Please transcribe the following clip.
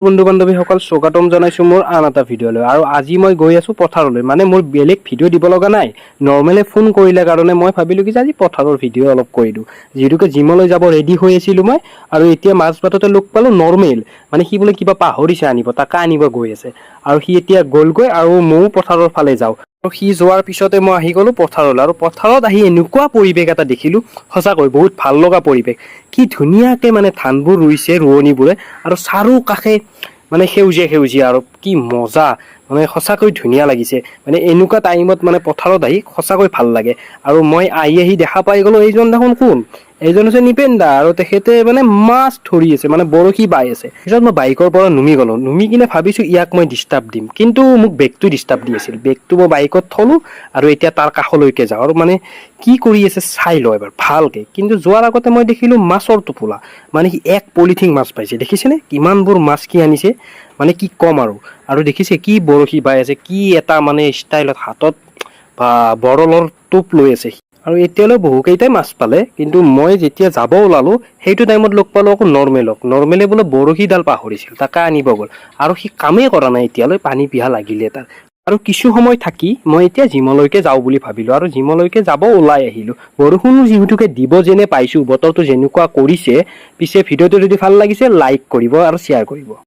বন্ধু বান্ধৱীসকল স্বাগতম জনাইছো মোৰ আন এটা ভিডিঅ'লৈ। আৰু আজি মই গৈ আছো পথাৰলৈ, মানে মোৰ বেলেগ ভিডিঅ' দিব লগা নাই, নৰ্মেলি ফোন কৰিলে কাৰণে মই ভাবিলো কি যে আজি পথাৰৰ ভিডিঅ' অলপ কৰি দিওঁ, যিহেতুকে জিমলৈ যাব ৰেডি হৈ আছিলো মই। আৰু এতিয়া মাছ বাটতে লগ পালো নৰ্মেল, মানে সি বোলে কিবা পাহৰিছে আনিব, তাকে আনিব গৈ আছে আৰু সি এতিয়া গ'লগৈ আৰু ময়ো পথাৰৰ ফালে যাওঁ। আৰু সি যোৱাৰ পিছতে মই আহি গলো পথাৰলৈ, আৰু পথাৰত আহি এনেকুৱা পৰিৱেশ এটা দেখিলো, সঁচাকৈ বহুত ভাল লগা পৰিৱেশ। কি ধুনীয়াকে মানে ধানবোৰ ৰুইছে ৰোৱনীবোৰে, আৰু চাৰো কাষে মানে সেউজীয়া সেউজীয়া, আৰু কি মজা, মানে সঁচাকৈ ধুনীয়া লাগিছে। মানে এনেকুৱা টাইমত মানে পথাৰত আহি সঁচাকৈ ভাল লাগে। আৰু মই আহি দেখা পাই গলো, এইজন দেখোন কোন, এইজন হৈছে নিপেন দা, আৰু তেখেতে মানে মাছ ধৰি আছে, মানে বৰশী বাই আছে। পিছত মই বাইকৰ পৰা নুমি গলো, নুমি কিনে ভাবিছো ইয়াক মই ডিষ্টাৰ্ব দিম, কিন্তু মোক বেগটো ডিষ্টাৰ্ব দি আছিল। বেগটো মই বাইকত থলো আৰু এতিয়া তাৰ কাষলৈকে যাওঁ, আৰু মানে কি কৰি আছে চাই লওঁ এবাৰ ভালকে। কিন্তু যোৱাৰ আগতে মই দেখিলো মাছৰ টোপোলা, মানে সি এক পলিথিন মাছ পাইছে, দেখিছেনে কিমানবোৰ মাছ কি আনিছে, মানে কি কম। আৰু দেখিছে কি বৰশী বাই আছে, কি এটা মানে ষ্টাইলত হাতত বা বৰলৰ টোপ লৈ আছে। আৰু এতিয়ালৈ বহুকেইটাই মাছ পালে, কিন্তু মই যেতিয়া যাব ওলালো সেইটো টাইমত লগ পালো আকৌ নৰ্মেলে বোলে বৰশীডাল পাহৰিছিল, তাকে আনিব গ'ল। আৰু সি কামেই কৰা নাই এতিয়ালৈ, পানী পিয়াহ লাগিলে তাৰ। আৰু কিছু সময় থাকি মই এতিয়া জিমলৈকে যাওঁ বুলি ভাবিলো, আৰু জিমলৈকে যাব ওলাই আহিলো। বৰষুণো যিহেতুকে দিব যেনে পাইছো, বতৰটো যেনেকুৱা কৰিছে। পিছে ভিডিঅ'টো যদি ভাল লাগিছে লাইক কৰিব আৰু শ্বেয়াৰ কৰিব।